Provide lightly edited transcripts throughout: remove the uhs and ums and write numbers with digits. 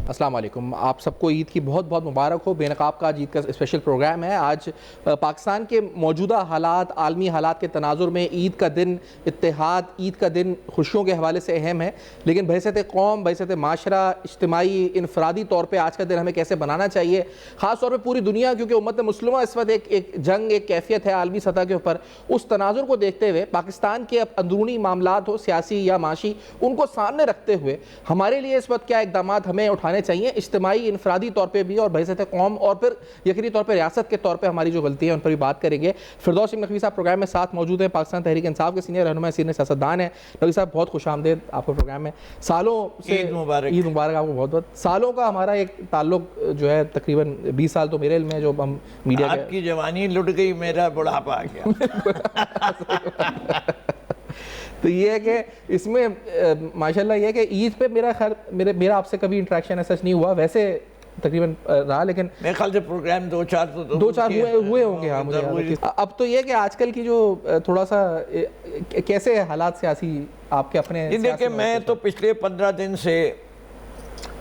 السلام علیکم. آپ سب کو عید کی بہت بہت مبارک ہو. بے نقاب کا آج عید کا اسپیشل پروگرام ہے. آج پاکستان کے موجودہ حالات، عالمی حالات کے تناظر میں عید کا دن اتحاد، عید کا دن خوشیوں کے حوالے سے اہم ہے، لیکن بحیثیت قوم، بحیثیت معاشرہ، اجتماعی انفرادی طور پہ آج کا دن ہمیں کیسے بنانا چاہیے، خاص طور پہ پوری دنیا، کیونکہ امت مسلمہ اس وقت ایک جنگ، ایک کیفیت ہے عالمی سطح کے اوپر. اس تناظر کو دیکھتے ہوئے پاکستان کے اندرونی معاملات ہو سیاسی یا معاشی، ان کو سامنے رکھتے ہوئے ہمارے لیے اس وقت کیا اقدامات ہمیں اٹھانے چاہیے اجتماعی انفرادی طور پہ بھی اور بحیثیت قوم، اور پھر یقینی طور پہ ریاست کے طور پہ ہماری جو غلطی ہیں ان پر بھی بات کریں گے. فردوس نقوی صاحب پروگرام میں ساتھ موجود ہیں، پاکستان تحریک انصاف کے سینئر رہنما، سینئر سیاستدان ہیں. نقوی صاحب بہت خوش آمدید آپ کو پروگرام میں. سالوں سے عید مبارک آپ کو بہت بہت. سالوں کا ہمارا ایک تعلق جو ہے، تقریباً 20 سال تو میرے علم ہے جو ہم میڈیا آپ کی جوانی لٹ گئی، میرا بڑھاپا آ گیا. تو یہ ہے کہ اس میں ماشاءاللہ یہ ہے کہ عید پہ میرا آپ سے کبھی انٹریکشن ایسا نہیں ہوا، ویسے تقریباً رہا، لیکن میرے خیال سے پروگرام دو چار ہوئے ہوں گے. ہاں مجھے اب تو یہ کہ آج کل کی جو تھوڑا سا کیسے حالات سیاسی آپ کے اپنے دیکھیں، میں تو پچھلے 15 دن سے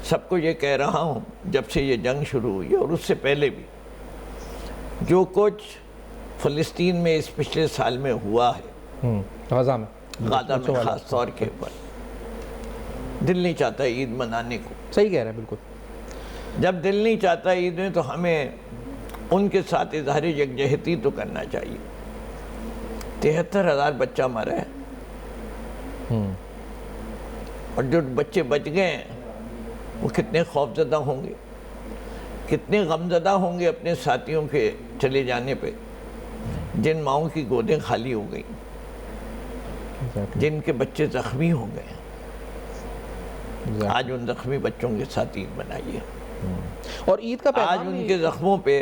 سب کو یہ کہہ رہا ہوں، جب سے یہ جنگ شروع ہوئی اور اس سے پہلے بھی، جو کچھ فلسطین میں اس پچھلے سال میں ہوا ہے، غزہ میں خاص طور کے اوپر، دل نہیں چاہتا عید منانے کو. صحیح کہہ رہے ہیں بالکل. جب دل نہیں چاہتا عید میں تو ہمیں ان کے ساتھ اظہار یکجہتی تو کرنا چاہیے. 73,000 بچہ مرا ہے، اور جو بچے بچ گئے ہیں وہ کتنے خوفزدہ ہوں گے، کتنے غمزدہ ہوں گے اپنے ساتھیوں کے چلے جانے پہ، جن ماؤں کی گودیں خالی ہو گئیں، جن کے بچے زخمی ہو گئے. آج ان زخمی بچوں کے ساتھ عید منائیے، اور عید کا پیغام آج ان کے زخموں پہ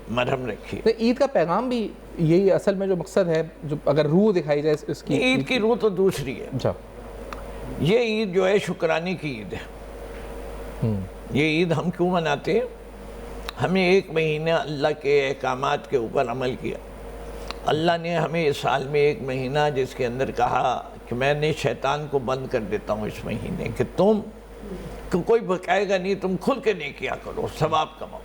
مرہم رکھیے. عید کا پیغام بھی یہی اصل میں جو مقصد ہے، جو اگر روح دکھائی جائے اس کی، عید کی روح تو دوسری ہے. یہ عید جو ہے شکرانے کی عید ہے. یہ عید ہم کیوں مناتے ہیں؟ ہمیں 1 مہینہ اللہ کے احکامات کے اوپر عمل کیا. اللہ نے ہمیں اس سال میں 1 مہینہ جس کے اندر کہا کہ میں نے شیطان کو بند کر دیتا ہوں اس مہینے، کہ تم کوئی بکائے گا نہیں، تم کھل کے نیکیاں کرو، ثواب کماؤ.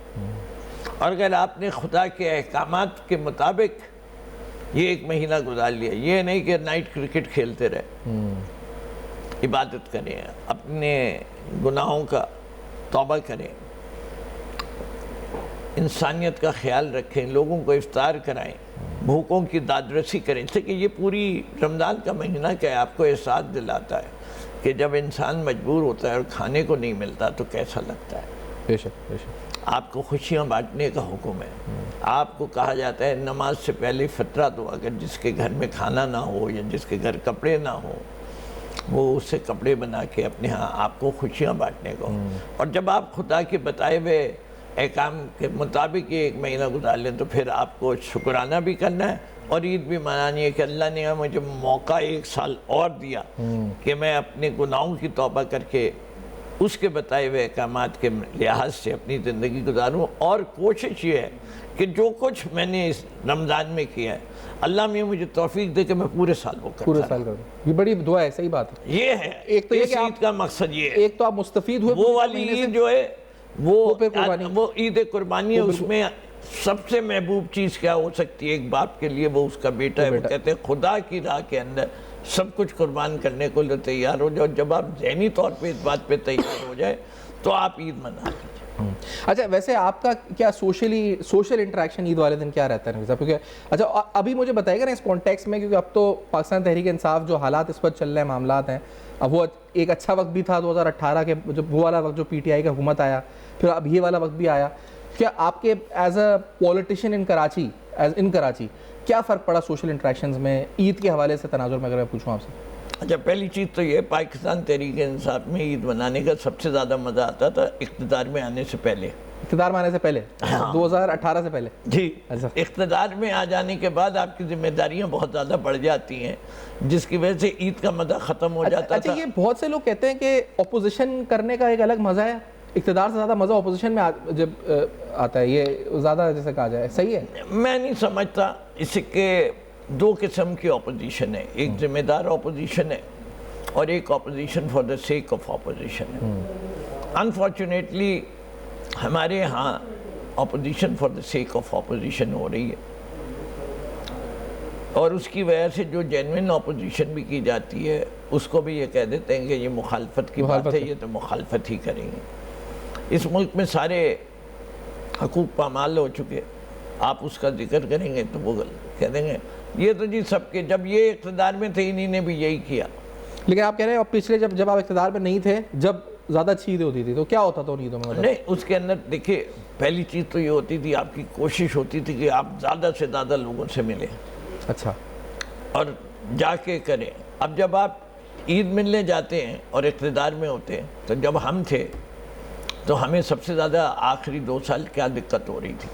اور اگر آپ نے خدا کے احکامات کے مطابق یہ 1 مہینہ گزار لیا، یہ نہیں کہ نائٹ کرکٹ کھیلتے رہے، عبادت کریں، اپنے گناہوں کا توبہ کریں، انسانیت کا خیال رکھیں، لوگوں کو افطار کرائیں، بھوکوں کی دادرسی کریں. اس لیے کہ یہ پوری رمضان کا مہینہ کیا آپ کو احساس دلاتا ہے کہ جب انسان مجبور ہوتا ہے اور کھانے کو نہیں ملتا تو کیسا لگتا ہے. بے شک بے شک. آپ کو خوشیاں بانٹنے کا حکم ہے. آپ کو کہا جاتا ہے نماز سے پہلے فطرہ دو. اگر جس کے گھر میں کھانا نہ ہو یا جس کے گھر کپڑے نہ ہو، وہ اس سے کپڑے بنا کے اپنے ہاں آپ کو خوشیاں بانٹنے کو. اور جب آپ خدا کے بتائے ہوئے احکام کے مطابق یہ 1 مہینہ گزار لیں تو پھر آپ کو شکرانہ بھی کرنا ہے اور عید بھی منانی ہے کہ اللہ نے مجھے موقع 1 سال اور دیا کہ میں اپنے گناہوں کی توبہ کر کے اس کے بتائے ہوئے احکامات کے لحاظ سے اپنی زندگی گزاروں. اور کوشش یہ ہے کہ جو کچھ میں نے اس رمضان میں کیا ہے، اللہ میں مجھے توفیق دے کہ میں پورے سال وہ کرتا رہوں. یہ بڑی دعا ہے. صحیح بات ہے. یہ ہے ایک تو اس عید کا مقصد. یہ ہے ایک تو آپ مستفید ہوئے، وہ والی عید جو ہے وہ عید قربانی ہے. اس میں سب سے محبوب چیز کیا ہو سکتی ہے ایک باپ کے لیے؟ وہ اس کا بیٹا ہے. وہ کہتے ہیں خدا کی راہ کے اندر سب کچھ قربان کرنے کو تیار ہو جاؤ. جب آپ ذہنی طور پہ اس بات پہ تیار ہو جائے تو آپ عید منا لیجیے. اچھا، ویسے آپ کا کیا سوشل انٹریکشن عید والے دن کیا رہتا ہے؟ کیونکہ اچھا ابھی مجھے بتائے گا نا اس کانٹیکس میں، کیونکہ اب تو پاکستان تحریک انصاف جو حالات اس پر چل رہے ہیں، معاملات ہیں، اب وہ ایک اچھا وقت بھی تھا 2018 کے، جب وہ والا وقت جو پی ٹی آئی کا حکومت آیا، پھر اب یہ والا وقت بھی آیا. کیا آپ کے ایز اے پولیٹیشین ان کراچی کیا فرق پڑا سوشل انٹریکشنز میں عید کے حوالے سے تناظر میں، اگر میں پوچھوں آپ سے؟ اچھا، پہلی چیز تو یہ پاکستان تحریک انصاف میں عید منانے کا سب سے زیادہ مزہ آتا تھا اقتدار میں آنے سے پہلے. اقتدار میں آنے سے پہلے 2018 سے پہلے؟ جی. اقتدار میں آ جانے کے بعد آپ کی ذمہ داریاں بہت زیادہ بڑھ جاتی ہیں، جس کی وجہ سے عید کا مزہ ختم ہو جاتا تھا. اچھا، یہ بہت سے لوگ کہتے ہیں کہ اپوزیشن کرنے کا ایک الگ مزہ ہے، اقتدار سے زیادہ مزہ اپوزیشن میں جب آتا ہے، یہ زیادہ جیسے کہا جائے، صحیح ہے؟ میں نہیں سمجھتا. اس کے 2 قسم کی اپوزیشن ہے. ایک ذمہ دار اپوزیشن ہے اور ایک opposition for the sake of opposition ہے. انفارچونیٹلی ہمارے ہاں opposition for the sake of opposition ہو رہی ہے, اور اس کی وجہ سے جو جینوئن اپوزیشن بھی کی جاتی ہے اس کو بھی یہ کہہ دیتے ہیں کہ یہ مخالفت کی بات ہے, یہ تو مخالفت ہی کریں گے. اس ملک میں سارے حقوق پامال ہو چکے, آپ اس کا ذکر کریں گے تو وہ کہہ دیں گے یہ تو جی سب کے, جب یہ اقتدار میں تھے انہی نے بھی یہی کیا. لیکن آپ کہہ رہے ہیں پچھلے جب آپ اقتدار میں نہیں تھے, جب زیادہ عید ہوتی تھی تو کیا ہوتا تھا ان عیدوں میں؟ نہیں, اس کے اندر دیکھیں پہلی چیز تو یہ ہوتی تھی, آپ کی کوشش ہوتی تھی کہ آپ زیادہ سے زیادہ لوگوں سے ملیں. اچھا. اور جا کے کریں. اب جب آپ عید ملنے جاتے ہیں اور اقتدار میں ہوتے ہیں, تو جب ہم تھے تو ہمیں سب سے زیادہ آخری 2 سال کیا دقت ہو رہی تھی,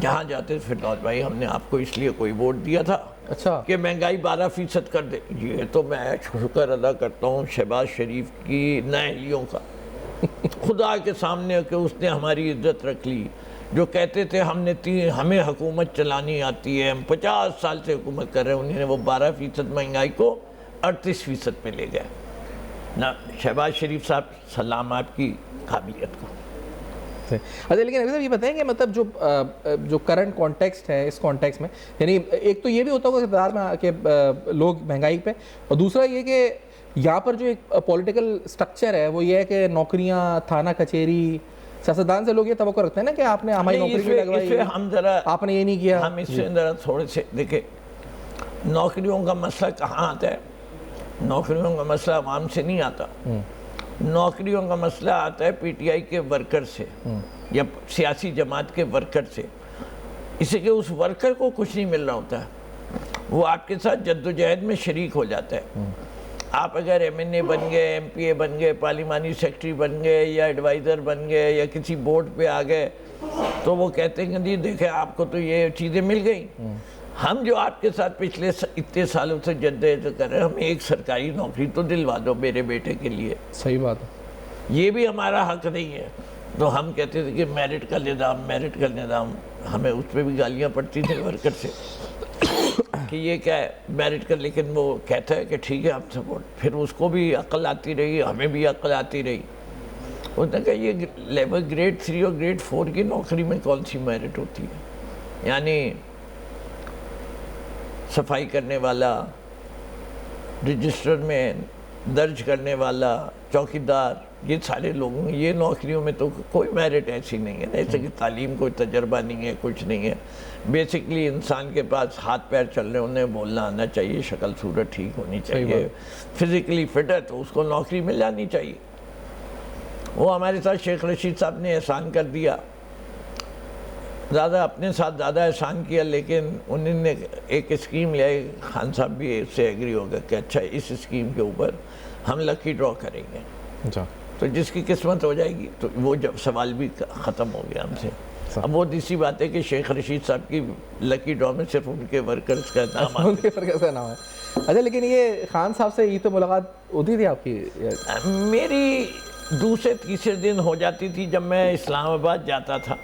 جہاں جاتے فردوس بھائی ہم نے آپ کو اس لیے کوئی ووٹ دیا تھا اچھا کہ مہنگائی 12% کر دے. یہ تو میں شکر ادا کرتا ہوں شہباز شریف کی نااہلیوں کا خدا کے سامنے کہ اس نے ہماری عزت رکھ لی. جو کہتے تھے ہمیں حکومت چلانی آتی ہے, ہم 50 سال سے حکومت کر رہے ہیں, انہوں نے وہ 12% مہنگائی کو 38% پہ لے گئے. نہ شہباز شریف صاحب سلام آپ کی قابلیت کو. اچھا, لیکن ابھی صاحب یہ بتائیں کہ مطلب جو کرنٹ کانٹیکسٹ ہے, اس کانٹیکسٹ میں یعنی ایک تو یہ بھی ہوتا ہوگا اقتدار میں کہ لوگ مہنگائی پہ, اور دوسرا یہ کہ یہاں پر جو ایک پولیٹیکل سٹرکچر ہے وہ یہ ہے کہ نوکریاں, تھانہ کچہری, سیاستدان سے لوگ یہ توقع رکھتے ہیں نا کہ آپ نے ہماری نوکری نہیں لگوائی, آپ نے یہ نہیں کیا. ہم اس سے ذرا تھوڑے سے دیکھیں نوکریوں کا مسئلہ کہاں آتا ہے. نوکریوں کا مسئلہ عوام سے نہیں آتا, نوکریوں کا مسئلہ آتا ہے پی ٹی آئی کے ورکر سے یا سیاسی جماعت کے ورکر سے. اسے کہ اس ورکر کو کچھ نہیں مل رہا ہوتا ہے, وہ آپ کے ساتھ جدوجہد میں شریک ہو جاتا ہے. آپ اگر ایم این اے بن گئے, ایم پی اے بن گئے, پارلیمانی سیکرٹری بن گئے یا ایڈوائزر بن گئے یا کسی بورڈ پہ آ گئے, تو وہ کہتے ہیں کہ جی دیکھیں آپ کو تو یہ چیزیں مل گئیں, ہم جو آپ کے ساتھ پچھلے اتنے سالوں سے جدوجہد کر رہے ہیں, ہمیں ایک سرکاری نوکری تو دلوا دو میرے بیٹے کے لیے. صحیح بات ہے, یہ بھی ہمارا حق نہیں ہے. تو ہم کہتے تھے کہ میرٹ کا نظام, ہمیں اس پہ بھی گالیاں پڑتی تھیں ورکر سے کہ یہ کیا ہے میرٹ کا, لیکن وہ کہتا ہے کہ ٹھیک ہے ہم سپورٹ. پھر اس کو بھی عقل آتی رہی, ہمیں بھی عقل آتی رہی. اس نے کہا یہ لیول گریڈ 3 اور گریڈ 4 کی نوکری میں کون سی میرٹ ہوتی ہے, یعنی صفائی کرنے والا, رجسٹر میں درج کرنے والا, چوکیدار, یہ سارے لوگوں یہ نوکریوں میں تو کوئی میرٹ ایسی نہیں ہے. جیسے کہ تعلیم کوئی تجربہ نہیں ہے, کچھ نہیں ہے. بیسکلی انسان کے پاس ہاتھ پیر چل رہے, انہیں بولنا آنا چاہیے, شکل صورت ٹھیک ہونی چاہیے, فزیکلی فٹ ہے تو اس کو نوکری مل جانی چاہیے. وہ ہمارے ساتھ شیخ رشید صاحب نے احسان کر دیا, زیادہ اپنے ساتھ زیادہ احسان کیا, لیکن انہوں نے ایک اسکیم لیا, خان صاحب بھی اس سے ایگری ہو گیا کہ اچھا اس اسکیم کے اوپر ہم لکی ڈرا کریں گے. اچھا, تو جس کی قسمت ہو جائے گی, تو وہ جب سوال بھی ختم ہو گیا ہم سے. اب وہ دوسری بات ہے کہ شیخ رشید صاحب کی لکی ڈرا میں صرف ان کے ورکرز کا نام آتا ہے. ان کے ورکرز کا نام ہے. اچھا, لیکن یہ خان صاحب سے عید تو ملاقات ہوتی تھی آپ کی؟ میری دوسرے تیسرے دن ہو جاتی تھی جب میں اسلام آباد جاتا تھا,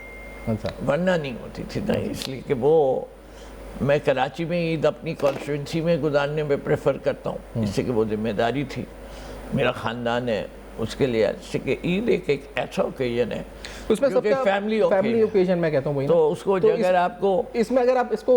ورنہ نہیں ہوتی تھی نا, اس لیے کہ وہ میں کراچی میں عید اپنی کانسٹیٹوئنسی میں گزارنے میں پریفر کرتا ہوں, اس سے کہ وہ ذمہ داری تھی, میرا خاندان ہے اس کے لیے. اس سے کہ عید ایک ایسا اوکیزن ہے اس میں جو کہ فیملی اوکیزن میں کہتا ہوں, تو اس کو اگر آپ کو اس میں اگر آپ اس کو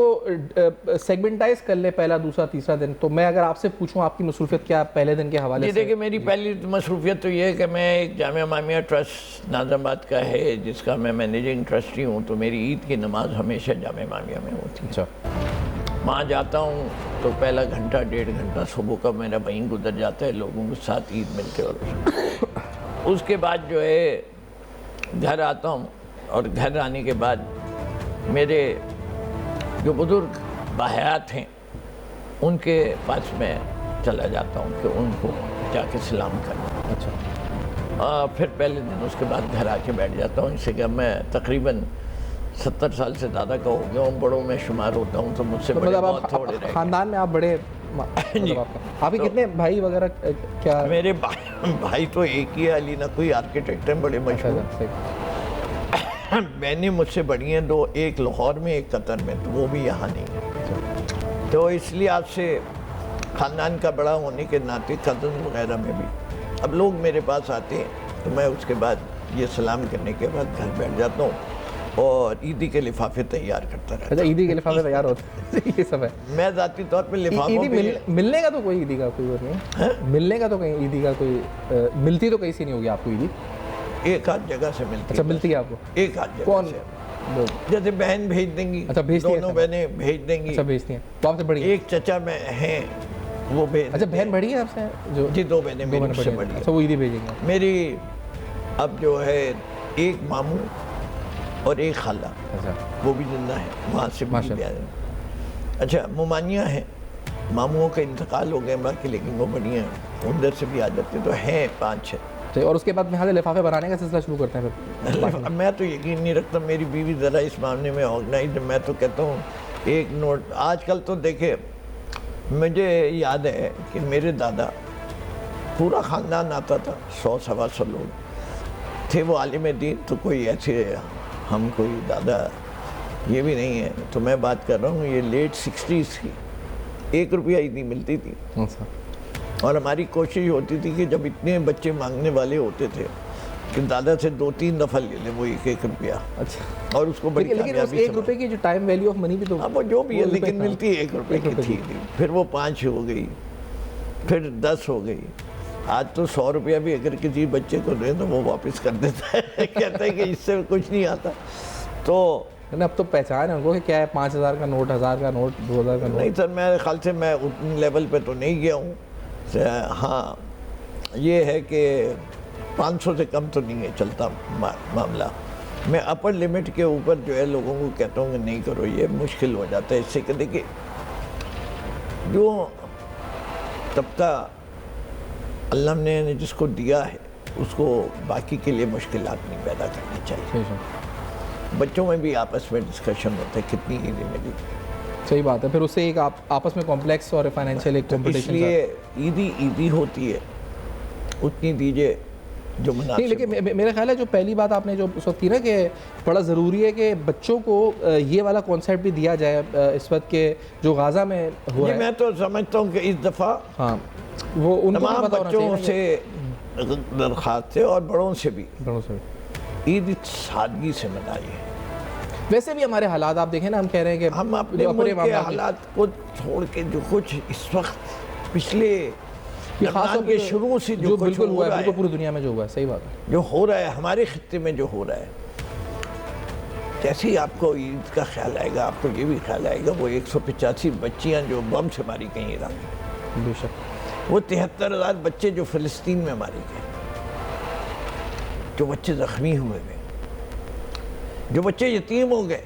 سیگمنٹائز کر لیں پہلا, دوسرا, تیسرا دن, تو میں اگر آپ سے پوچھوں آپ کی مصروفیت کیا پہلے دن کے حوالے سے؟ دیکھیں میری پہلی مصروفیت تو یہ ہے کہ میں ایک جامعہ امامیہ ٹرسٹ ناظم آباد کا ہے جس کا میں مینیجنگ ٹرسٹی ہوں, تو میری عید کی نماز ہمیشہ جامعہ امامیہ میں ہوتی ہے. اچھا, وہاں جاتا ہوں تو پہلا گھنٹہ 1.5 گھنٹہ صبح کا میرا وہیں گزر جاتا ہے لوگوں کے ساتھ عید ملتے. اور اس کے بعد جو ہے گھر آتا ہوں, اور گھر آنے کے بعد میرے جو بزرگ باحیات ہیں ان کے پاس میں چلا جاتا ہوں کہ ان کو جا کے سلام کرنا. اچھا, پھر پہلے دن اس کے بعد گھر آ کے بیٹھ جاتا ہوں. اس سے کہ میں تقریباً 70 سال سے زیادہ کا ہو گیا ہوں, بڑوں میں شمار ہوتا ہوں, تو مجھ سے بڑے بہت تھوڑے رہے. خاندان میں آپ بڑے, آپ کے کتنے بھائی وغیرہ کیا؟ میرے بھائی تو ایک ہی ہے, علی نقوی آرکیٹیکٹ ہیں, بڑے مشہور. بہنیں مجھ سے بڑی ہیں 2, ایک لاہور میں ایک قطر میں, تو وہ بھی یہاں نہیں ہے. تو اس لیے آپ سے خاندان کا بڑا ہونے کے ناطے کزن وغیرہ میں بھی اب لوگ میرے پاس آتے ہیں تو میں اس کے بعد یہ سلام کرنے کے بعد گھر بیٹھ جاتا ہوں اور عیدی کے لفافے تیار کرتا رہتا اچھا عیدی کے لفافے تیار ہوتے ہیں یہ سب ہے. ہوں. میں ذاتی طور پہ لفافوں عیدی پہ ملنے کا تو کوئی عیدی کا کوئی وہ نہیں ہے, ملنے کا تو کہیں عیدی کا کوئی ملتی تو کہیں سے نہیں ہوگی آپ کو عیدی؟ ایک آدھ جگہ سے ملتی اچھا ملتی ہے آپ کو؟ ایک آدھ جگہ کون سے جیسے بہن بھیج دیں گی, اچھا بھیجتی ہیں, دونوں بہنیں بھیج دیں گی. اچھا بھیجتی ہیں تو آپ سے بڑی ہیں؟ ایک چچا میں ہیں وہ بھیج. اچھا بہن بڑی ہے آپ سے جو؟ جی 2 بہنیں میری سے بڑی ہیں. اچھا وہ عیدی بھیجیں گے. میری اب جو ہے ایک ماموں اور ایک خالہ اچھا وہ بھی زندہ ہیں, وہاں سے بھی پیار ہیں. اچھا ممانیاں ہیں, ماموں کا انتقال ہو گئے باقی لیکن وہ بڑی ہیں, ادھر سے بھی آ جاتے تو ہیں 5-6. اور اس کے بعد یہاں سے لفافے بنانے کا سلسلہ شروع کرتے ہیں پھر؟ میں تو یقین نہیں رکھتا, میری بیوی ذرا اس معاملے میں آرگنائزڈ. میں تو کہتا ہوں ایک نوٹ آج کل تو دیکھے مجھے یاد ہے کہ میرے دادا پورا خاندان آتا تھا, 100-125 لوگ تھے, وہ عالم دین تو کوئی ایسے ہم کوئی دادا یہ بھی نہیں ہے. تو میں بات کر رہا ہوں یہ لیٹ 60s کی, 1 روپیہ عیدی ملتی تھی. اور ہماری کوشش ہوتی تھی کہ جب اتنے بچے مانگنے والے ہوتے تھے کہ دادا سے 2-3 دفعہ لے لیں وہ 1-1 روپیہ. اچھا اور اس کو بڑی لیکن اس 1 روپے کی جو ٹائم ویلیو آف منی بھی تو اب وہ جو بھی ہے لیکن ملتی 1 روپے کی تھی. پھر وہ 5 ہو گئی, پھر 10 ہو گئی. آج تو 100 روپیہ بھی اگر کسی بچے کو دیں تو وہ واپس کر دیتا ہے, کہتا ہے کہ اس سے کچھ نہیں آتا. تو اب تو پہچان ہے ان کو کہ کیا ہے 5,000 کا نوٹ, 1,000 کا نوٹ, 2,000 کا نوٹ. نہیں سر میرے خیال سے میں اتنے لیول پہ تو نہیں گیا ہوں. ہاں یہ ہے کہ 500 سے کم تو نہیں ہے چلتا معاملہ. میں اپر لیمٹ کے اوپر جو ہے لوگوں کو کہتا ہوں کہ نہیں کرو, یہ مشکل ہو جاتا ہے. اس سے کہ دیکھیں جو طبقہ اللہ نے جس کو دیا ہے اس کو باقی کے لیے مشکلات نہیں پیدا کرنی چاہیے. بچوں میں بھی آپس میں ڈسکشن ہوتا ہے کتنی عیدی ملی. صحیح بات ہے, پھر اس سے ایک آپس میں کمپلیکس اور فائنینشیل ایک کمپٹیشن. اس لیے عیدی ہوتی ہے اتنی دیجیے جو مناسب. نہیں لیکن میرا خیال ہے جو پہلی بات آپ نے جو اس وقت کی نا کہ بڑا ضروری ہے کہ بچوں کو یہ والا کانسیپٹ بھی دیا جائے اس وقت کے جو غازہ میں ہوا ہے. میں تو سمجھتا ہوں کہ اس دفعہ ہاں وہ ان کو تمام بچوں سے درخواست ہے اور بڑوں سے بھی عید سادگی سے منائیے. ویسے بھی ہمارے حالات آپ دیکھیں نا, ہم کہہ رہے ہیں کہ ہم اپنے ملک کے حالات کو چھوڑ کے جو کچھ اس وقت پچھلے لبنان کے شروع سے جو کچھ ہو رہا ہے پوری دنیا میں جو ہوا ہے, صحیح بات ہے, جو ہو رہا ہے ہمارے خطے میں جو ہو رہا ہے, جیسے ہی آپ کو عید کا خیال آئے گا آپ کو یہ بھی خیال آئے گا وہ 185 بچیاں جو بم سے ماری گئیں ایران میں, بے شک وہ 73,000 بچے جو فلسطین میں مارے گئے, جو بچے زخمی ہوئے گئے, جو بچے یتیم ہو گئے.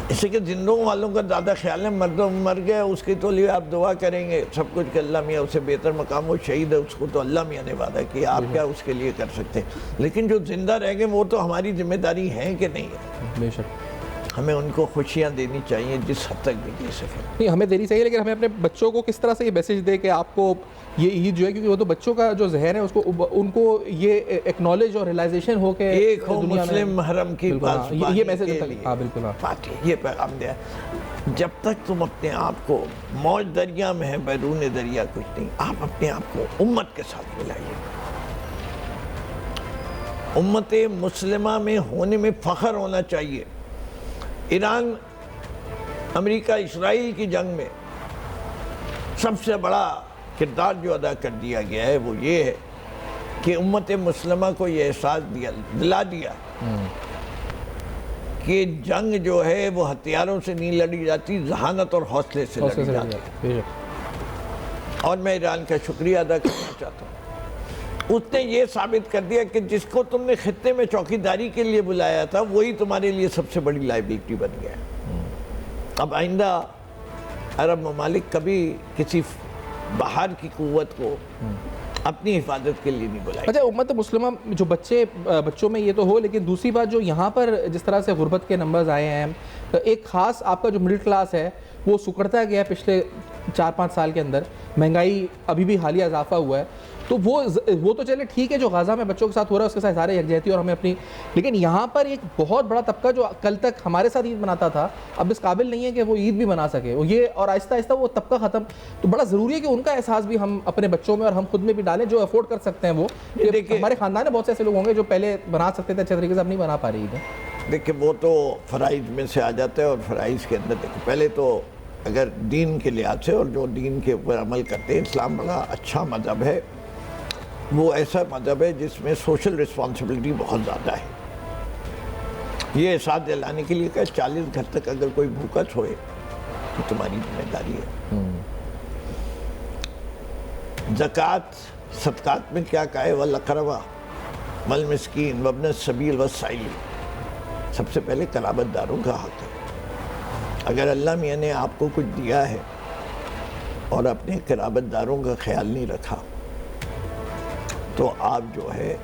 اس کے زندوں والوں کا زیادہ خیال ہے, مردوں مر گئے اس کے تو لیے آپ دعا کریں گے سب کچھ کہ اللہ میاں اسے بہتر مقام, وہ شہید ہے اس کو تو اللہ میاں نے وعدہ کیا, آپ کیا اس کے لیے کر سکتے ہیں. لیکن جو زندہ رہ گئے وہ تو ہماری ذمہ داری ہے کہ نہیں ہے. بے شک ہمیں ان کو خوشیاں دینی چاہیے جس حد تک بھی دے سکیں. نہیں ہمیں دینی چاہیے, لیکن ہمیں اپنے بچوں کو کس طرح سے یہ میسیج دے کہ آپ کو یہ عید جو ہے, کیونکہ وہ تو بچوں کا جو ذہن ہے اس کو ان کو یہ ایکنالج اور ریلائزیشن ہو کہ ایک ہو مسلم محرم کی پاس یہ میسیج. ہاں بالکل پاتی یہ پیغام دیا, جب تک تم اپنے آپ کو موج دریا میں ہے بیرون دریا کچھ نہیں, آپ اپنے آپ کو امت کے ساتھ ملائیے. امت مسلمہ میں ہونے میں فخر ہونا چاہیے. ایران امریکہ اسرائیل کی جنگ میں سب سے بڑا کردار جو ادا کر دیا گیا ہے وہ یہ ہے کہ امت مسلمہ کو یہ احساس دلا دیا کہ جنگ جو ہے وہ ہتھیاروں سے نہیں لڑی جاتی, ذہانت اور حوصلے سے لڑی جاتی. اور میں ایران کا شکریہ ادا کرنا چاہتا ہوں. اس نے یہ ثابت کر دیا کہ جس کو تم نے خطے میں چوکیداری کے لیے بلایا تھا وہی تمہارے لیے سب سے بڑی لائبلٹی بن گیا. اب آئندہ عرب ممالک کبھی کسی باہر کی قوت کو اپنی حفاظت کے لیے نہیں بلائے. اچھا امت مسلمہ جو بچوں میں یہ تو ہو, لیکن دوسری بات جو یہاں پر جس طرح سے غربت کے نمبرز آئے ہیں, ایک خاص آپ کا جو مڈل کلاس ہے وہ سکڑتا گیا پچھلے 4-5 سال کے اندر, مہنگائی ابھی بھی حالیہ اضافہ ہوا ہے, تو وہ تو چلے ٹھیک ہے جو غزہ میں بچوں کے ساتھ ہو رہا ہے اس کے ساتھ اظہار یکجہتی اور ہمیں اپنی، لیکن یہاں پر ایک بہت بڑا طبقہ جو کل تک ہمارے ساتھ عید مناتا تھا اب اس قابل نہیں ہے کہ وہ عید بھی منا سکے یہ، اور آہستہ آہستہ وہ طبقہ ختم، تو بڑا ضروری ہے کہ ان کا احساس بھی ہم اپنے بچوں میں اور ہم خود میں بھی ڈالیں جو افورڈ کر سکتے ہیں وہ. ہمارے خاندان میں بہت سے ایسے لوگ ہوں گے جو پہلے بنا سکتے تھے اچھے طریقے سے، اب نہیں بنا پا رہی ہے. دیکھیں وہ تو فرائض میں سے آ جاتا ہے، اور فرائض کے اندر دیکھیں پہلے تو اگر دین کے لحاظ سے اور جو دین کے اوپر عمل کرتے ہیں، اسلام بڑا اچھا مذہب ہے. وہ ایسا مذہب ہے جس میں سوشل رسپانسبلٹی بہت زیادہ ہے. یہ احساس دلانے کے لیے کہ 40 گھر تک اگر کوئی بھوکا سوئے تو تمہاری ذمہ داری ہے. زکوٰۃ صدقات میں کیا کہا ہے؟ وَالْأَقْرَبَ وَالْمِسْكِينَ وَابْنَ السَّبِيلِ وَالسَّائِلِ. سب سے پہلے قرابت داروں کا حق ہے. اگر اللہ میاں نے آپ کو کچھ دیا ہے اور اپنے قرابت داروں کا خیال نہیں رکھا تو آپ جو ہے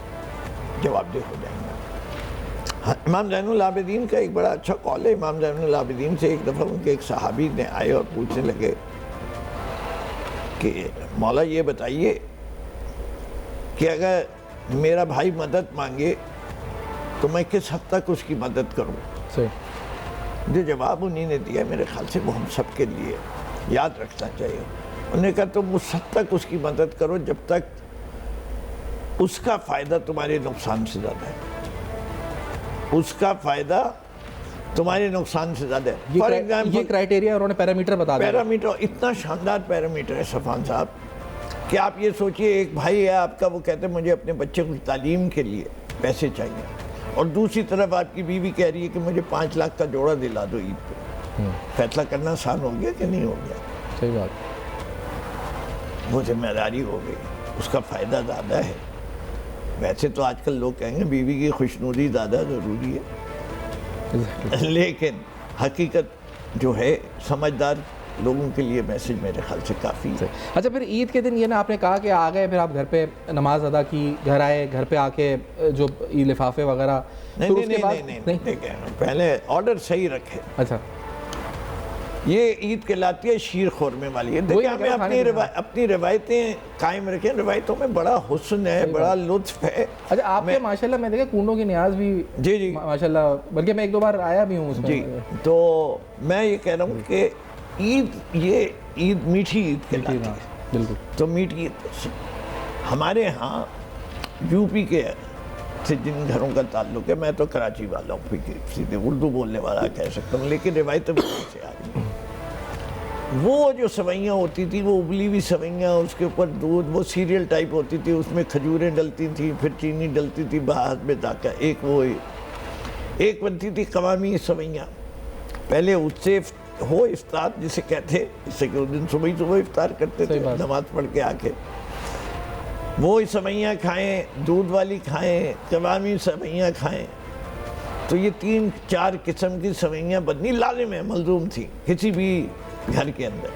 جواب دہ ہو جائیں گے. امام زین العابدین کا ایک بڑا اچھا قول ہے. امام زین العابدین سے ایک دفعہ ان کے ایک صحابی نے آئے اور پوچھنے لگے کہ مولا یہ بتائیے کہ اگر میرا بھائی مدد مانگے تو میں کس حد تک اس کی مدد کروں؟ جو جواب انہی نے دیا میرے خیال سے وہ ہم سب کے لیے یاد رکھنا چاہیے. انہوں نے کہا تم اس حد تک اس کی مدد کرو جب تک اس کا فائدہ تمہارے نقصان سے زیادہ ہے. اس کا فائدہ تمہارے نقصان سے زیادہ ہے. فار ایگزامپل یہ کرائٹیریا انہوں نے پیرامیٹر بتا دیا. پیرامیٹر اتنا شاندار پیرامیٹر ہے صفوان صاحب کہ آپ یہ سوچئے ایک بھائی ہے آپ کا، وہ کہتے ہیں مجھے اپنے بچے کو تعلیم کے لیے پیسے چاہیے، اور دوسری طرف آپ کی بیوی کہہ رہی ہے کہ مجھے 5 لاکھ کا جوڑا دلا دو عید پہ. فیصلہ کرنا آسان ہو گیا کہ نہیں ہو گیا؟ صحیح بات. وہ ذمہ داری ہو گئی، اس کا فائدہ زیادہ ہے. ویسے تو آج کل لوگ کہیں گے بیوی کی خوشنودی زیادہ ضروری ہے، لیکن حقیقت جو ہے سمجھدار لوگوں کے لیے میسج میرے خیال سے کافی ہے. اچھا پھر عید کے دن یہ نا آپ نے کہا کہ آ گئے، پھر آپ گھر پہ نماز ادا کی، گھر آئے، گھر پہ آ کے جو لفافے وغیرہ، نہیں دیکھیں پہلے آرڈر صحیح رکھے. اچھا یہ عید کہلاتی ہے شیر خورمے والی ہے. دیکھیں ہمیں اپنی روایتیں قائم رکھیں. روایتوں میں بڑا حسن ہے، بڑا لطف ہے. اچھا آپ کے ماشاءاللہ میں دیکھا کنڈوں کی نیاز بھی جی ماشاءاللہ، بلکہ میں 1-2 بار آیا بھی ہوں اس میں. جی تو میں یہ کہہ رہا ہوں کہ یہ عید میٹھی عید کہلاتی ہے. بالکل. تو میٹھی عید ہمارے ہاں یو پی کے سے جن گھروں کا تعلق ہے، میں تو کراچی والا ہوں، سیدھے اردو بولنے والا کہہ سکتا ہوں، لیکن روایتیں سے آ رہی ہیں. وہ جو سوئیاں ہوتی تھی وہ ابلی ہوئی سوئیاں، اس کے اوپر دودھ، وہ سیریل ٹائپ ہوتی تھی، اس میں کھجوریں ڈلتی تھیں، پھر چینی ڈلتی تھی بعد میں ذائقہ. ایک بنتی تھی قوامی سوئیاں. پہلے اس سے ہو افطار جسے کہتے، اس سے کہ اس دن صبح افطار کرتے تھے نماز پڑھ کے آ کے. وہ سوئیاں کھائیں، دودھ والی کھائیں، قوامی سوئیاں کھائیں. تو یہ 3-4 قسم کی سوئیاں بننی لازم ہے، ملزوم تھی کسی بھی گھر کے اندر.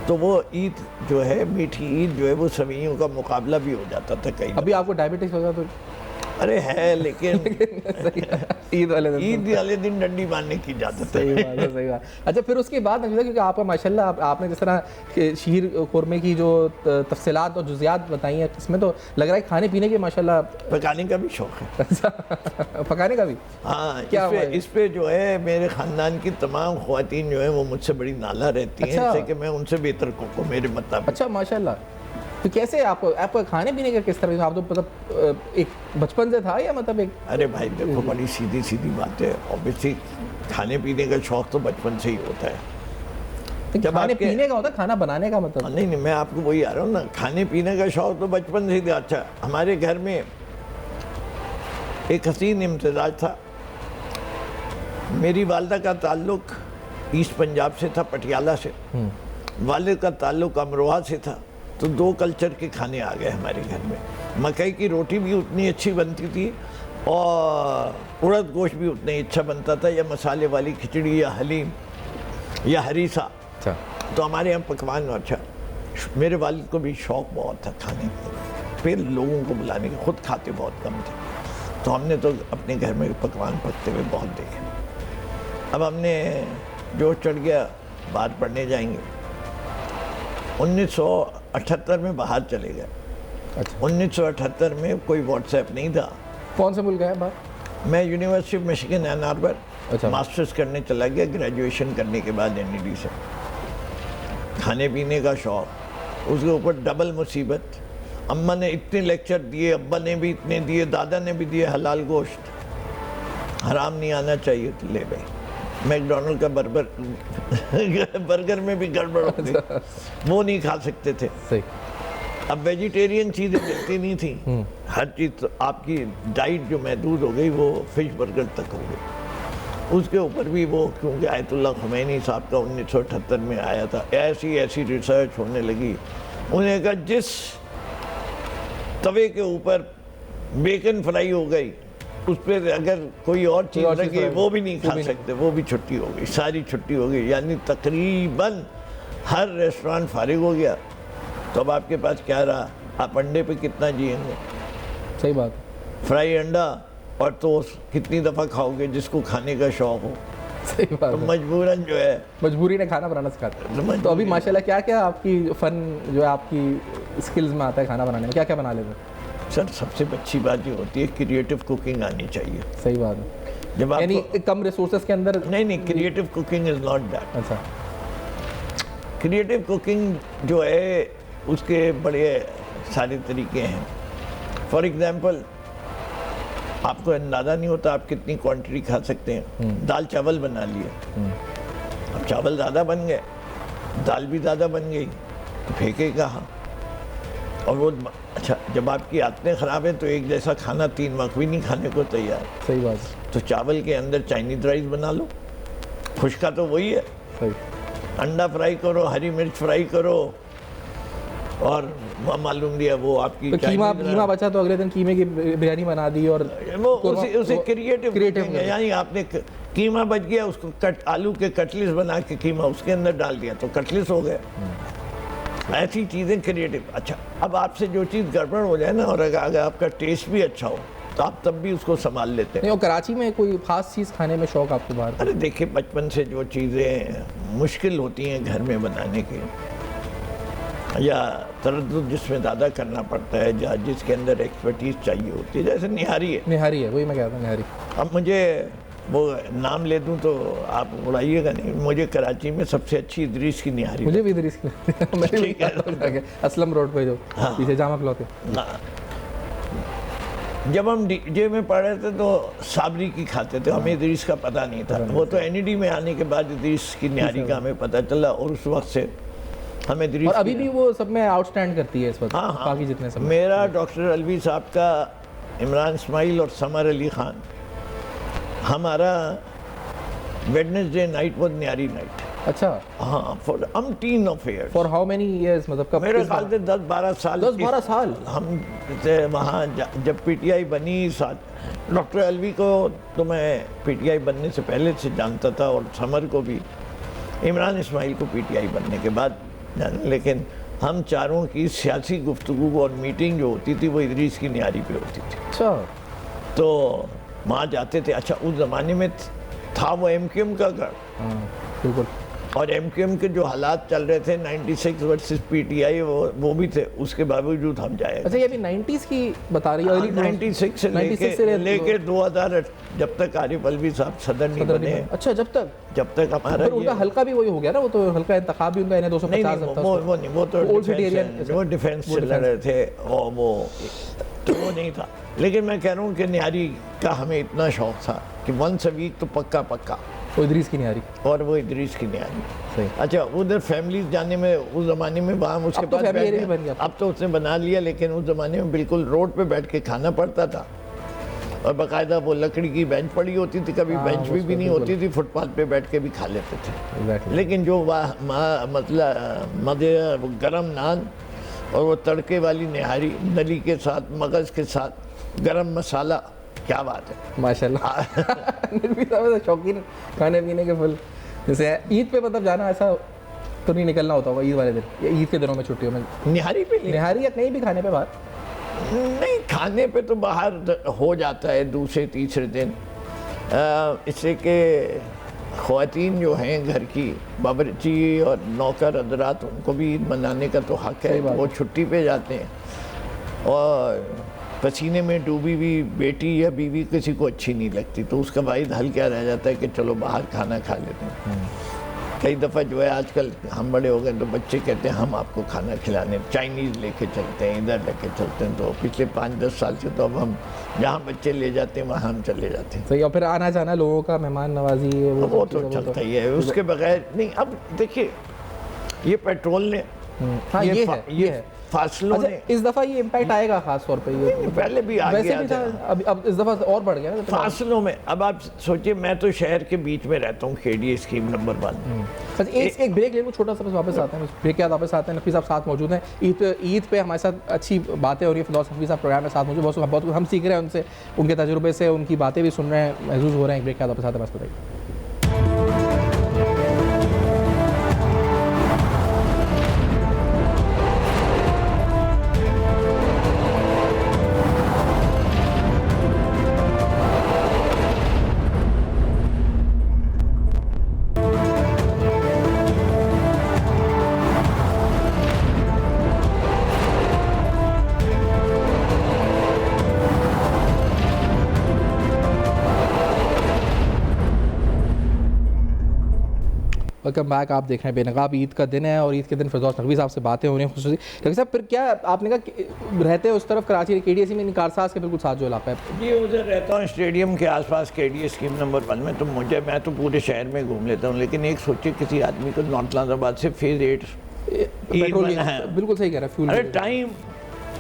تو وہ عید جو ہے میٹھی عید جو ہے وہ سوئیوں کا مقابلہ بھی ہو جاتا تھا کئی. ابھی آپ کو ڈائبٹکس ہوگا تو ارے ہے، لیکن عید والے دن ڈنڈی مارنے کی اجازت ہے. صحیح بات. اچھا پھر اس کے بعد کیونکہ آپ کا ماشاءاللہ آپ نے جس طرح شیر خورمے کی جو تفصیلات اور جزیات بتائی ہیں، اس میں تو لگ رہا ہے کھانے پینے کے ماشاءاللہ پکانے کا بھی شوق ہے. پکانے کا بھی؟ ہاں اس پہ جو ہے میرے خاندان کی تمام خواتین جو ہیں وہ مجھ سے بڑی نالہ رہتی ہیں، جیسے کہ میں ان سے بہتر کوک ہوں میرے مطابق. اچھا ماشاءاللہ. تو کیسے آپ کا کھانے پینے کا کس طرح؟ آپ تو مطلب ایک بچپن سے تھا یا مطلب ایک؟ ارے بھائی دیکھو بڑی سیدھی بات ہے. اوبیسلی کھانے پینے کا شوق تو بچپن سے ہی ہوتا ہے. کھانے پینے کا ہوتا ہے، کھانا بنانے کا مطلب نہیں میں آپ کو وہی آ رہا ہوں نا. کھانے پینے کا شوق تو بچپن سے ہی تھا. اچھا ہمارے گھر میں ایک حسین امتزاج تھا. میری والدہ کا تعلق ایسٹ پنجاب سے تھا، پٹیالہ سے. والد کا تعلق امروہہ سے تھا. تو 2 کلچر کے کھانے آ گئے ہمارے گھر میں. مکئی کی روٹی بھی اتنی اچھی بنتی تھی اور اڑد گوشت بھی اتنا ہی اچھا بنتا تھا، یا مسالے والی کھچڑی یا حلیم یا ہریسہ. تو ہمارے یہاں پکوان اچھا. میرے والد کو بھی شوق بہت تھا کھانے کا، پھر لوگوں کو بلانے کے. خود کھاتے بہت کم تھے. تو ہم نے تو اپنے گھر میں پکوان پکتے ہوئے بہت دیکھے. اب ہم نے جوش چڑھ گیا، بات پڑھنے جائیں گے. 1978 میں باہر چلے گئے. اچھا 1978 میں کوئی واٹس ایپ نہیں تھا. کون سے ملک ہے باہر؟ میں یونیورسٹی آف مشیگن این آربر اچھا ماسٹرز کرنے چلا گیا گریجویشن کرنے کے بعد NED سے. کھانے پینے کا شوق, اس کے اوپر ڈبل مصیبت. اماں نے اتنے لیکچر دیے, ابا نے بھی اتنے دیے, دادا نے بھی دیے, حلال گوشت حرام نہیں آنا چاہیے. تو لے بھائی میک ڈونلڈ کا برگر میں بھی گڑبڑ ہو گئی, وہ نہیں کھا سکتے تھے. صحیح. اب ویجیٹیرین چیزیں ملتی نہیں تھیں, ہر چیز تو آپ کی ڈائٹ جو محدود ہو گئی وہ فش برگر تک ہو گئی. اس کے اوپر بھی وہ کیونکہ آیت اللہ خمینی صاحب کا 1978 میں آیا تھا, ایسی ریسرچ ہونے لگی. انہیں کہا جس توے کے اوپر بیکن فرائی ہو گئی اس پہ اگر کوئی اور چیز لگی وہ بھی نہیں کھا سکتے, وہ بھی چھٹی ہو گئی, ساری چھٹی ہو گئی. یعنی تقریباً ہر ریسٹورانٹ فارغ ہو گیا. تو اب آپ کے پاس کیا رہا؟ آپ انڈے پہ کتنا جئیں گے؟ صحیح بات. فرائی انڈا اور ٹوسٹ کتنی دفعہ کھاؤ گے جس کو کھانے کا شوق ہو؟ صحیح بات. تو مجبوراً جو ہے مجبوری نے کھانا بنانا سکھاتا ہے. تو ابھی ماشاءاللہ کیا کیا آپ کی فن جو ہے آپ کی اسکلز میں آتا ہے کھانا بنانے میں, کیا کیا بنا لیتے ہیں؟ سر سب سے اچھی بات یہ ہوتی ہے کریٹو کوکنگ آنی چاہیے. صحیح بات ہے. جب آپ یعنی کم ریسورسز کے اندر نہیں creative cooking is not that. اچھا کریٹو کوکنگ جو ہے اس کے بڑے سارے طریقے ہیں. فار ایگزامپل آپ کو اندازہ نہیں ہوتا آپ کتنی کوانٹٹی کھا سکتے ہیں. دال چاول بنا لیے, اب چاول زیادہ بن گئے, دال بھی زیادہ بن گئی, تو پھینکے کہاں؟ اور وہ اچھا جب آپ کی عادتیں خراب ہیں تو ایک جیسا کھانا 3 وقت بھی نہیں کھانے کو تیار. صحیح بات. تو چاول کے اندر چائنیز رائس بنا لو, خشکا تو وہی ہے. صحیح. انڈا فرائی کرو, ہری مرچ فرائی کرو, اور معلوم لیا وہ آپ کی قیمہ بچا تو اگلے دن قیمے کی بریانی بنا دی. اور وہ اسے کریٹو ہے, یعنی آپ نے قیمہ بچ گیا اس کو آلو کے کٹلیس بنا کے قیمہ اس کے اندر ڈال دیا تو کٹلیس ہو گئے. ایسی چیزیں کریٹو. اچھا اب آپ سے جو چیز گڑبڑ ہو جائے نا, اور اگر آپ کا ٹیسٹ بھی اچھا ہو تو آپ تب بھی اس کو سنبھال لیتے ہیں. اور کراچی میں کوئی خاص چیز کھانے میں شوق آپ کو باہر؟ ارے دیکھیں بچپن سے جو چیزیں مشکل ہوتی ہیں گھر میں بنانے کی, یا تردد جس میں زیادہ کرنا پڑتا ہے, جس کے اندر ایکسپرٹیز چاہیے ہوتی ہے, جیسے نہاری ہے. نہاری ہے, وہی میں کہتا ہوں نہاری. اب مجھے وہ نام لے دوں تو آپ اڑائیے گا نہیں, مجھے کراچی میں سب سے اچھی ادریس کی نہاری. مجھے بھی ادریس کی اسلم روڈ پہ جو پیچھے جامع کلوتھ ہے. جب ہم ڈی میں پڑھ رہے تھے تو صابری کی کھاتے تھے, ہمیں ادریس کا پتہ نہیں تھا. وہ تو NED میں آنے کے بعد ادریس کی نہاری کا ہمیں پتہ چلا, اور اس وقت سے ہمیں ادریس. اور ابھی بھی وہ سب میں آؤٹ سٹینڈ کرتی ہے اس وقت. ہاں باقی جتنے سب میرا ڈاکٹر الوی صاحب کا, عمران اسماعیل اور سمر علی خان, ہمارا ویڈنسڈے نائٹ وہ نہاری نائٹ. اچھا. ہاں for umpteen of years. For how many years, مطلب کب؟ میرے خیال سے 10-12 سال. 10-12 سال ہم وہاں جب PTI بنی. ڈاکٹر الوی کو تو میں PTI بننے سے پہلے سے جانتا تھا, اور سمر کو بھی, عمران اسماعیل کو PTI بننے کے بعد جانا. لیکن ہم چاروں کی سیاسی گفتگو اور میٹنگ جو ہوتی تھی وہ ادریس کی نہاری پہ ہوتی تھی. اچھا. تو وہاں جاتے تھے. اچھا اس زمانے میں تھا وہ MQM کا گھر. ہاں بالکل. اور MQM کے جو حالات چل رہے تھے 96 ورسز PTI وہ بھی تھے, اس کے باوجود ہم جائے. اچھا یہ ابھی 90s کی بتا رہی ہے, 96 سے لے کے 2000 جب تک عارف الوی صاحب صدر نہیں بنے. اچھا جب تک ہمارا ان کا حلقہ بھی وہی ہو گیا نا, وہ تو حلقہ انتخاب بھی ان کا 250. وہ تو ڈیفینس سے لڑ رہے تھے, اور وہ نہیں تھا. لیکن میں کہہ رہا ہوں کہ نہاری کا ہمیں اتنا شوق تھا کہ ونس اے ویک تو پکا وہ ادریس کی نہاری. اور وہ ادریس کی نہاری. صحیح. اچھا ادھر فیملیز جانے میں اس زمانے میں وہاں اس کے پاس اب تو اس نے بنا لیا, لیکن اس زمانے میں بالکل روڈ پہ بیٹھ کے کھانا پڑتا تھا, اور باقاعدہ وہ لکڑی کی بینچ پڑی ہوتی تھی, کبھی بینچ بھی نہیں ہوتی تھی, فٹ پاتھ پہ بیٹھ کے بھی کھا لیتے تھے. لیکن جو مطلب مزے گرم نان اور وہ تڑکے والی نہاری نلی کے ساتھ, مغز کے ساتھ, گرم مسالہ, کیا بات ہے ماشاءاللہ. شوقین کھانے پینے کے فل. جیسے عید پہ مطلب جانا ایسا تو نہیں نکلنا ہوتا ہوگا عید والے دن, یا عید کے دنوں میں چھٹیوں میں نہاری پہ نہاری, یا کہیں بھی کھانے پہ باہر؟ نہیں, کھانے پہ تو باہر ہو جاتا ہے دوسرے تیسرے دن. اس سے کہ خواتین جو ہیں گھر کی باورچی اور نوکر حضرات, ان کو بھی عید منانے کا تو حق ہے, وہ چھٹی پہ جاتے ہیں. اور پسینے میں ڈوبی ہوئی بیٹی یا بیوی کسی کو اچھی نہیں لگتی، تو اس کا واحد حل کیا رہ جاتا ہے کہ چلو باہر کھانا کھا لیتے ہیں۔ کئی دفعہ جو ہے آج کل ہم بڑے ہو گئے تو بچے کہتے ہیں ہم آپ کو کھانا کھلانے چائنیز لے کے چلتے ہیں، ادھر لے کے چلتے ہیں، تو پچھلے 5-10 سال سے تو اب ہم جہاں بچے لے جاتے ہیں وہاں ہم چلے جاتے ہیں۔ صحیح، اور پھر آنا جانا لوگوں کا، مہمان نوازی، وہ تو چلتا ہی ہے، اس کے بغیر نہیں۔ اب دیکھیے یہ پیٹرول نے، ہاں یہ ہے فاصلوں نے، اس دفعہ یہ امپیکٹ آئے گا خاص طور پہ، یہ پہلے بھی آ ویسے گیا بھی تھا، اب اس دفعہ اور بڑھ گیا نا فاصلوں میں۔ اب آپ سوچئے میں تو شہر کے بیچ میں رہتا ہوں، کھیڑی اسکیم نمبر 1۔ ایک بریک لے لوں چھوٹا سا، واپس آتے ہیں، بریک کے بعد واپس آتے ہیں۔ نقوی صاحب ساتھ موجود ہیں، عید پہ ہمارے ساتھ اچھی باتیں ہو رہی ہیں، فردوس نقوی صاحب پروگرام میں ساتھ موجود، بہت کچھ ہم سیکھ رہے ہیں ان سے، ان کے تجربے سے، ان کی باتیں بھی سن رہے ہیں، محظوظ ہو رہے ہیں۔ بریک کے بعد واپس آتے ہیں، بس بتائیے۔ ویلکم بیک، آپ دیکھ رہے ہیں بے نقاب۔ عید کا دن ہے اور عید کے دن فردوس نقوی صاحب سے باتیں ہو رہی ہیں خصوصی۔ ڈاکٹر صاحب پھر کیا آپ نے کہا رہتے ہیں اس طرف کراچی کے ڈی ایس سی میں، کارساز کے بالکل ساتھ جو علاقہ ہے؟ جی ادھر رہتا ہوں اسٹیڈیم کے آس پاس، کے ڈی اسکیم نمبر 1 میں۔ تو میں تو پورے شہر میں گھوم لیتا ہوں، لیکن ایک سوچے کسی آدمی کو نارتھ ناظر آباد سے فیز 8 پیٹرول، بالکل صحیح کہہ رہا ہے، فیول، ارے ٹائم،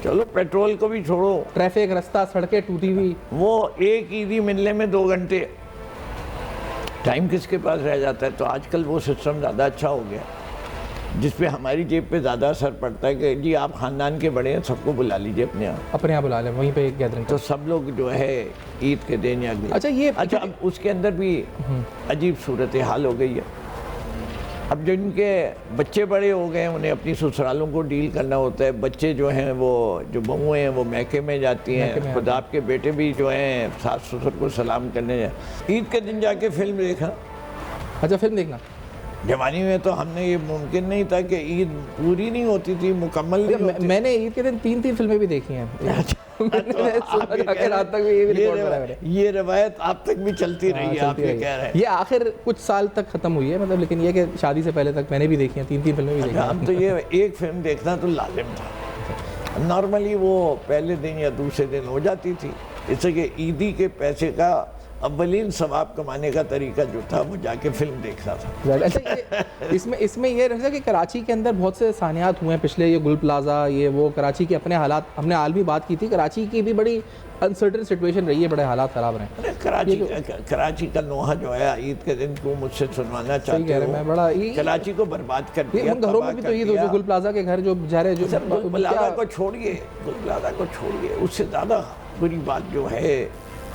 چلو پیٹرول کو بھی چھوڑو، ٹریفک، رستہ، سڑکیں ٹوٹی ہوئی، وہ ایک عیدی ملنے میں 2 گھنٹے ٹائم کس کے پاس رہ جاتا ہے؟ تو آج کل وہ سسٹم زیادہ اچھا ہو گیا جس پہ ہماری جیب پہ زیادہ اثر پڑتا ہے کہ جی آپ خاندان کے بڑے ہیں، سب کو بلا لیجئے اپنے یہاں بلا لیں، وہیں پہ ایک گیدرنگ، تو سب لوگ جو ہے عید کے دن یا اچھا اب اس کے اندر بھی عجیب صورتحال ہو گئی ہے۔ اب جن کے بچے بڑے ہو گئے ہیں انہیں اپنی سسرالوں کو ڈیل کرنا ہوتا ہے، بچے جو ہیں وہ جو بہویں ہیں وہ میکے میں جاتی ہیں، خود آپ کے بیٹے بھی جو ہیں ساس سسر کو سلام کرنے جائیں۔ عید کے دن جا کے فلم دیکھا، اچھا فلم دیکھنا، جوانی میں تو ہم نے یہ ممکن نہیں تھا کہ عید پوری نہیں ہوتی تھی، مکمل نہیں ہوتی۔ میں نے عید کے دن 3 فلمیں بھی دیکھی ہیں، یہ روایت آپ تک بھی چلتی رہی ہے، آپ یہ کہہ رہے ہیں۔ یہ آخر کچھ سال تک ختم ہوئی ہے، مطلب، لیکن یہ کہ شادی سے پہلے تک میں نے بھی دیکھی ہیں، 3 فلمیں بھی دیکھی ہیں۔ اب تو یہ ایک فلم دیکھنا تو لازم تھا، نارملی وہ پہلے دن یا دوسرے دن ہو جاتی تھی، اس سے کہ عیدی کے پیسے کا اولین ثواب کمانے کا طریقہ جو تھا وہ جا کے فلم دیکھنا تھا۔ اچھا اس میں یہ رہتا ہے کہ کراچی کے اندر بہت سے سانحات ہوئے ہیں پچھلے، یہ گل پلازا، یہ وہ، کراچی کے اپنے حالات، ہم نے عالمی بات کی تھی، کراچی کی بھی بڑی انسرٹن سچویشن رہی ہے، بڑے حالات خراب رہے ہیں۔ کراچی کا نوحہ جو ہے عید کے دن کو مجھ سے سنوانا چاہتے ہو، کراچی کو برباد کر دیا، ان گھروں میں بھی تو عید ہو، جو گل پلازا کے گھر جو بچارے، جو گل پلازا کو چھوڑیے، گل پلازا کو چھوڑیے، اس سے زیادہ بری بات جو ہے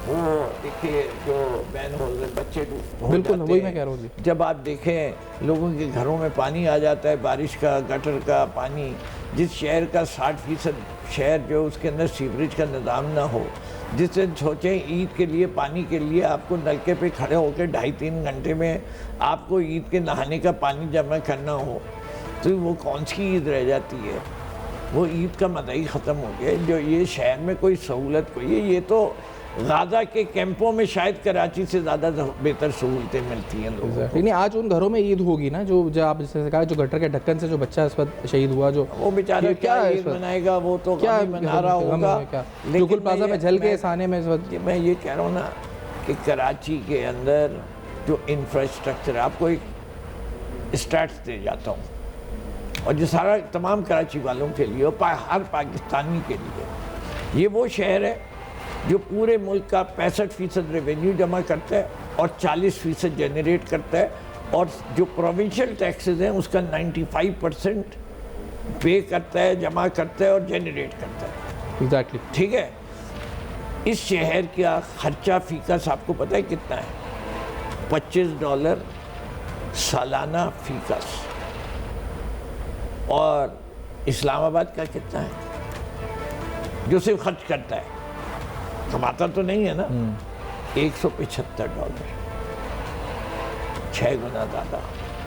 وہ دیکھیے جو بین ہو گئے بچے ہو بالکل جاتے وہی میں کہہ رہا ہوں جی۔ جب آپ دیکھیں لوگوں کے گھروں میں پانی آ جاتا ہے، بارش کا، گٹر کا پانی، جس شہر کا 60% شہر جو اس کے اندر سیوریج کا نظام نہ ہو، جس سے سوچیں عید کے لیے پانی کے لیے آپ کو نلکے پہ کھڑے ہو کے 2.5-3 گھنٹے میں آپ کو عید کے نہانے کا پانی جمع کرنا ہو، تو وہ کون سی عید رہ جاتی ہے؟ وہ عید کا مزہ ہی ختم ہو گیا۔ جو یہ شہر میں کوئی سہولت کوئی ہے، یہ تو غازہ کے کیمپوں میں شاید کراچی سے زیادہ بہتر سہولتیں ملتی ہیں لوگوں کو۔ نہیں آج ان گھروں میں عید ہوگی نا، جو آپ جیسے کہا جو گٹر کے ڈھکن سے جو بچہ اس وقت شہید ہوا، جو وہ بیچارہ کیا عید منائے گا، وہ تو کیا منا رہا ہوگا، جو گل پلازا میں جل کے سانے میں اس وقت۔ میں یہ کہہ رہا ہوں نا کہ کراچی کے اندر جو انفراسٹرکچر، آپ کو ایک اسٹیٹس دے جاتا ہوں، اور جو سارا تمام کراچی والوں کے لیے اور ہر پاکستانی کے لیے، یہ وہ شہر ہے جو پورے ملک کا 65% ریونیو جمع کرتا ہے اور 40% جنریٹ کرتا ہے، اور جو پروونشل ٹیکسز ہیں اس کا 95% پے کرتا ہے، جمع کرتا ہے اور جنریٹ کرتا ہے۔ ایگزیکٹلی ٹھیک ہے، اس شہر کا خرچہ فی کس آپ کو پتہ ہے کتنا ہے؟ $25 سالانہ فی کس۔ اور اسلام آباد کا کتنا ہے جو صرف خرچ کرتا ہے، کماتا تو نہیں ہے نا؟ $175، 6 گنا زیادہ۔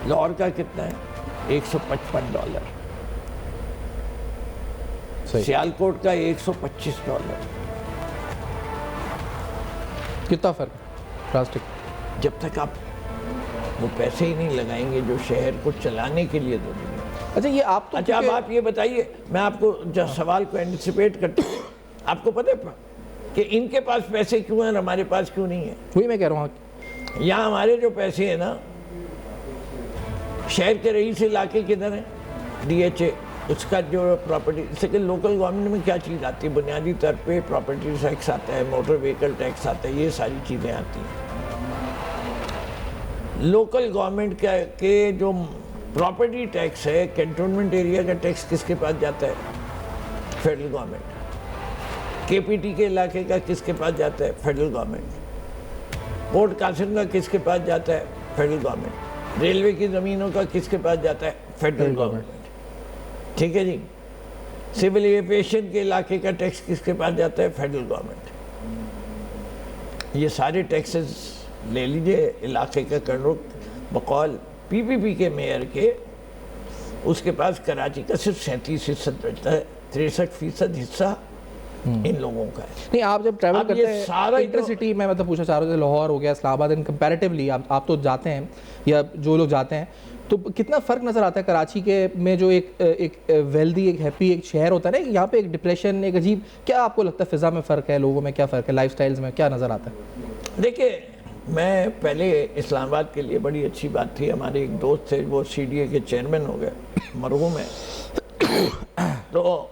لاہور کا کتنا ہے؟ $155۔ صحیح. سیالکوٹ کا $125. کتنا فرق ڈراسٹک؟ جب تک آپ وہ پیسے ہی نہیں لگائیں گے جو شہر کو چلانے کے لیے ضروری ہے. اچھا یہ آپ تو اچھا اب آپ یہ بتائیے، میں آپ کو جو سوال کو اینٹیسپیٹ کرتا ہوں، آپ کو پتہ ہے کہ ان کے پاس پیسے کیوں ہیں اور ہمارے پاس کیوں نہیں ہیں؟ وہی میں کہہ رہا ہوں. یہاں ہمارے جو پیسے ہیں نا، شہر کے رئیس علاقے کدھر ہیں؟ ڈی ایچ اے، اس کا جو پراپرٹی، اس کہ لوکل گورنمنٹ میں کیا چیز آتی ہے؟ بنیادی طور پہ پراپرٹی ٹیکس آتا ہے، موٹر وہیکل ٹیکس آتا ہے، یہ ساری چیزیں آتی ہیں. لوکل گورنمنٹ کے جو پراپرٹی ٹیکس ہے، کنٹونمنٹ ایریا کا ٹیکس کس کے پاس جاتا ہے؟ Federal government. کے پی ٹی کے علاقے کا کس کے پاس جاتا ہے؟ Federal government. پورٹ قاسم کا کس کے پاس جاتا ہے؟ Federal government. ریلوے کی زمینوں کا کس کے پاس جاتا ہے؟ Federal government. ٹھیک ہے جی. سول ایویشن کے علاقے کا ٹیکس کس کے پاس جاتا ہے؟ Federal government. یہ سارے ٹیکسز لے لیجئے علاقے کا کنٹرول. بقول پی پی پی کے میئر کے، اس کے پاس کراچی کا صرف 37% بچتا ہے، 63% حصہ ان لوگوں کا ہے. نہیں آپ جب ٹریول کرتے ہیں سارا انٹر سٹی، میں مطلب پوچھنا چاہ رہا ہوں، لاہور ہو گیا، اسلام آباد، ان کمپیریٹیولی آپ تو جاتے ہیں یا جو لوگ جاتے ہیں، تو کتنا فرق نظر آتا ہے کراچی کے میں جو ایک ویلدی، ایک ہیپی ایک شہر ہوتا ہے نا، یہاں پہ ایک ڈپریشن، ایک عجیب، کیا آپ کو لگتا ہے فضا میں فرق ہے، لوگوں میں کیا فرق ہے، لائف سٹائلز میں کیا نظر آتا ہے؟ دیکھیں میں پہلے اسلام آباد کے لیے بڑی اچھی بات تھی، ہمارے ایک دوست تھے وہ سی ڈی اے کے چیئرمین ہو گئے، مرحوم ہیں، تو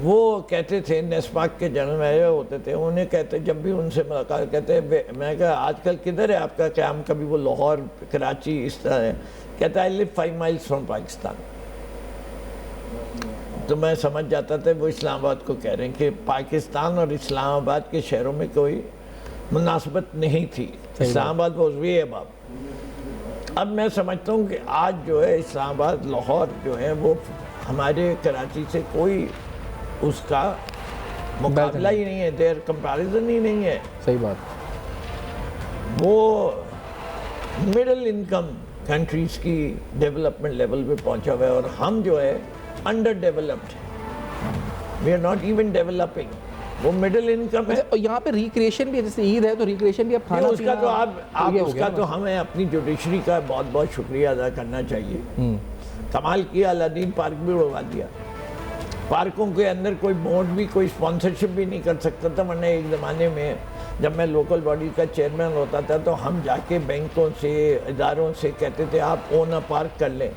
وہ کہتے تھے، نیسپاک کے جنرل مینیجر ہوتے تھے، انہیں کہتے جب بھی ان سے ملاقات کہتے، میں کہا آج کل کدھر ہے آپ کا قیام؟ کبھی وہ لاہور، کراچی اس طرح ہے. کہتا ہے I live 5 miles from Pakistan. تو میں سمجھ جاتا تھا وہ اسلام آباد کو کہہ رہے ہیں کہ پاکستان اور اسلام آباد کے شہروں میں کوئی مناسبت نہیں تھی. اسلام آباد was way above. اب میں سمجھتا ہوں کہ آج جو ہے اسلام آباد، لاہور جو ہے وہ ہمارے کراچی سے کوئی اس کا مقابلہ ہی نہیں ہے، دیر کمپیریزن ہی نہیں ہے. صحیح بات. وہ مڈل انکم کنٹریز کی ڈیولپمنٹ لیول پہ پہنچا ہوا ہے، اور ہم جو ہے انڈر ڈیولپڈ ہیں. We are not even developing. وہ مڈل انکم ہے. اور یہاں پہ ریکریشن بھی، جیسے عید ہے تو ریکریشن بھی، اب کھانا اس کا تو آپ اس کا تو ہمیں اپنی جوڈیشری کا بہت بہت شکریہ ادا کرنا چاہیے. کمال کیا، الادین پارک بھی اڑوا دیا. پارکوں کے اندر کوئی بورڈ بھی، کوئی اسپانسرشپ بھی نہیں کر سکتا تھا، ورنہ ایک زمانے میں جب میں لوکل باڈی کا چیئرمین ہوتا تھا تو ہم جا کے بینکوں سے، اداروں سے کہتے تھے آپ اون اے پارک کر لیں،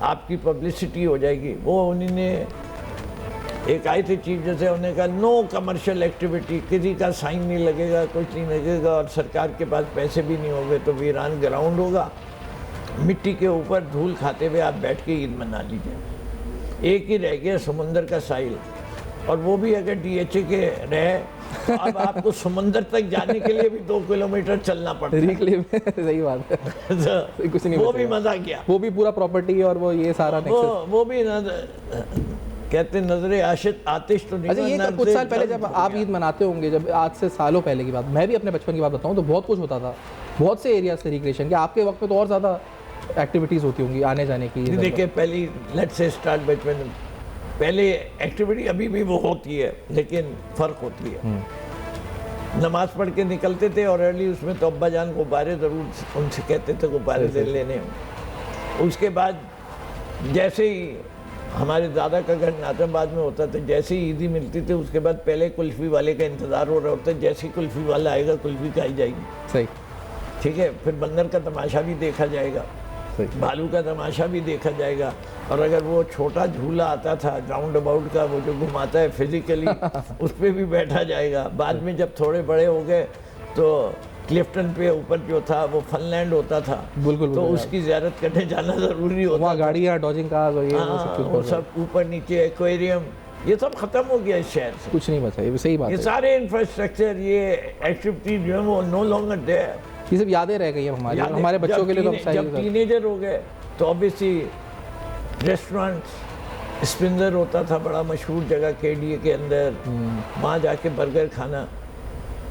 آپ کی پبلسٹی ہو جائے گی. وہ انہوں نے ایک آئی تھی چیف، جیسے انہوں نے کہا نو کمرشل ایکٹیویٹی، کسی کا سائن نہیں لگے گا، کچھ نہیں لگے گا، اور سرکار کے پاس پیسے بھی نہیں ہوں گے، تو ویران گراؤنڈ ہوگا، مٹی کے اوپر دھول کھاتے ہوئے آپ بیٹھ کے عید منا لیجیے. ایک ہی رہ گیا سمندر کا ساحل، اور وہ بھی اگر ڈی ایچ اے کے رہے تو اب آپ کو سمندر تک جانے کے لیے بھی 2 کلومیٹر چلنا پڑتا ہے. صحیح بات ہے. کچھ نہیں، وہ بھی مزہ کیا، وہ بھی پورا پراپرٹی اور وہ یہ سارا وہ بھی کہتے نظر آتش تو نہیں. اچھا یہ کچھ سال پہلے جب آپ عید مناتے ہوں گے، جب آج سے سالوں پہلے کی بات، میں بھی اپنے بچپن کی بات بتاؤں تو بہت کچھ ہوتا تھا، بہت سے ایریاز سے ریکریشن کے. آپ کے وقت میں تو اور زیادہ ایکٹیویٹیز ہوتی ہوں گی آنے جانے کی. دیکھیں پہلی لیٹ سے اسٹارٹ بچپن، پہلے ایکٹیویٹی ابھی بھی وہ ہوتی ہے لیکن فرق ہوتی ہے. نماز پڑھ کے نکلتے تھے اور ارلی اس میں تو ابا جان غبارے ضرور ان سے کہتے تھے غبارے دے لینے. اس کے بعد جیسے ہی ہمارے دادا کا گھر ناظم آباد میں ہوتا تھا، جیسے ہی عیدی ملتی تھی اس کے بعد پہلے کلفی والے کا انتظار ہو رہا ہوتا ہے، جیسے ہی کلفی والا آئے گا کلفی کھائی جائے گی. صحیح. ٹھیک ہے. پھر بندر کا تماشا بھی دیکھا جائے گا، بھالو کا تماشا بھی دیکھا جائے گا. اور اگر وہ چھوٹا جھولا آتا تھا راؤنڈ اباؤٹ کا، وہ جو گھماتا ہے فزیکلی، اس پہ بھی بیٹھا جائے گا. بعد میں جب تھوڑے بڑے ہو گئے تو کلفٹن پہ اوپر جو تھا وہ فن لینڈ ہوتا تھا، تو اس کی زیارت کرنے جانا ضروری ہوتا. وہاں گاڑیاں، ڈوجنگ کارز اور یہ سب اوپر نیچے، ایکویریم، یہ سب ختم ہو گیا اس شہر سے. کچھ نہیں بچا. یہ صحیح بات ہے. یہ سارے انفراسٹرکچر، یہ ایکٹیویٹی جو ہے وہ نو لانگر دیر. یہ سب یادیں رہ گئی ہیں ہمارے بچوں کے لیے. جب ٹین ایجر ہو گئے تو آبویسلی ریسٹورنٹ اسپنزر ہوتا تھا، بڑا مشہور جگہ کے ڈی اے کے اندر، وہاں جا کے برگر کھانا.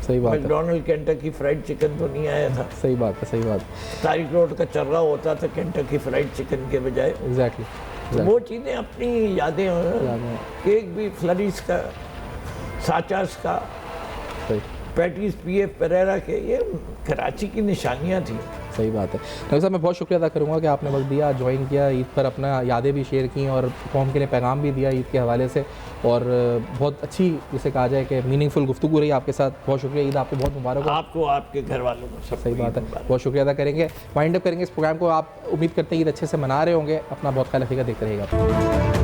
صحیح بات ہے. میکڈونلڈ کینٹکی فرائیڈ چکن تو نہیں آیا تھا. صحیح بات ہے. صحیح بات. طارق روڈ کا چرہ ہوتا تھا کینٹکی فرائیڈ چکن کے بجائے. ایگزیکٹلی. وہ چیزیں اپنی یادیں کیک بھی فلریز کا، ساچاس کا، پیٹیز پی ایف پیریرا کے، یہ کراچی کی نشانیاں تھیں. صحیح بات ہے. ڈاکٹر صاحب میں بہت شکریہ ادا کروں گا کہ آپ نے وقت دیا، جوائن کیا، عید پر اپنا یادیں بھی شیئر کیں اور قوم کے لیے پیغام بھی دیا عید کے حوالے سے، اور بہت اچھی جسے کہا جائے کہ میننگ فل گفتگو رہی آپ کے ساتھ. بہت شکریہ. عید آپ کو بہت مبارک ہو. آپ کو، آپ کے گھر والوں کو سب. صحیح بات ہے. بہت شکریہ ادا کریں گے. وائنڈ اپ کریں گے اس پروگرام کو. آپ امید کرتے ہیں عید اچھے سے منا رہے ہوں گے. اپنا بہت خیال رکھیے گا. دیکھتے رہیے گا.